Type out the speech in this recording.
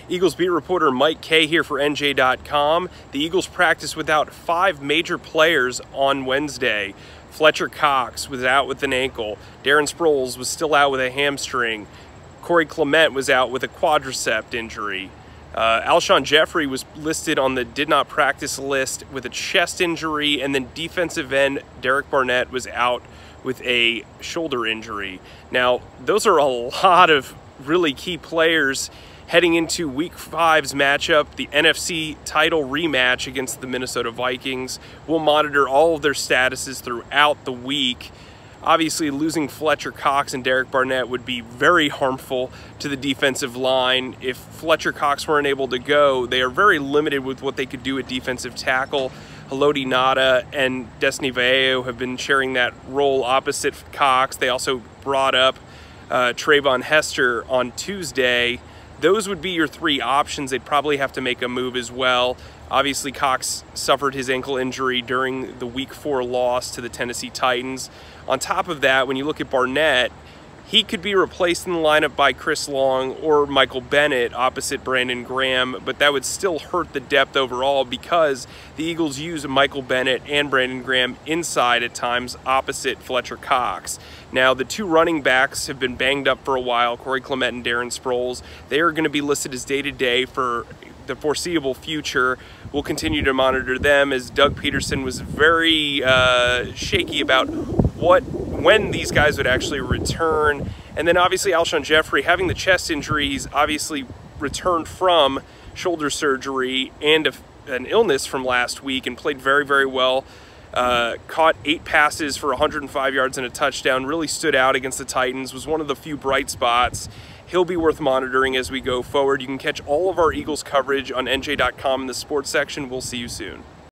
Eagles beat reporter Mike Kaye here for NJ.com. The Eagles practiced without 5 major players on Wednesday. Fletcher Cox was out with an ankle. Darren Sproles was still out with a hamstring. Corey Clement was out with a quadricep injury. Alshon Jeffery was listed on the did not practice list with a chest injury, and then defensive end Derek Barnett was out with a shoulder injury. Now, those are a lot of really key players heading into Week 5's matchup, the NFC title rematch against the Minnesota Vikings. We'll monitor all of their statuses throughout the week. Obviously, losing Fletcher Cox and Derek Barnett would be very harmful to the defensive line. If Fletcher Cox weren't able to go, they are very limited with what they could do at defensive tackle. Haloti Ngata and Destiny Vaeo have been sharing that role opposite Cox. They also brought up Trayvon Hester on Tuesday. Those would be your 3 options. They'd probably have to make a move as well. Obviously, Cox suffered his ankle injury during the Week 4 loss to the Tennessee Titans. On top of that, when you look at Barnett, he could be replaced in the lineup by Chris Long or Michael Bennett opposite Brandon Graham, but that would still hurt the depth overall because the Eagles use Michael Bennett and Brandon Graham inside at times opposite Fletcher Cox. Now, the 2 running backs have been banged up for a while, Corey Clement and Darren Sproles. They are going to be listed as day-to-day for the foreseeable future. We'll continue to monitor them, as Doug Peterson was very shaky about when these guys would actually return. And then obviously Alshon Jeffery, having the chest injury, he's obviously returned from shoulder surgery and an illness from last week and played very, very well. Caught 8 passes for 105 yards and a touchdown, really stood out against the Titans, was one of the few bright spots. He'll be worth monitoring as we go forward. You can catch all of our Eagles coverage on NJ.com in the sports section. We'll see you soon.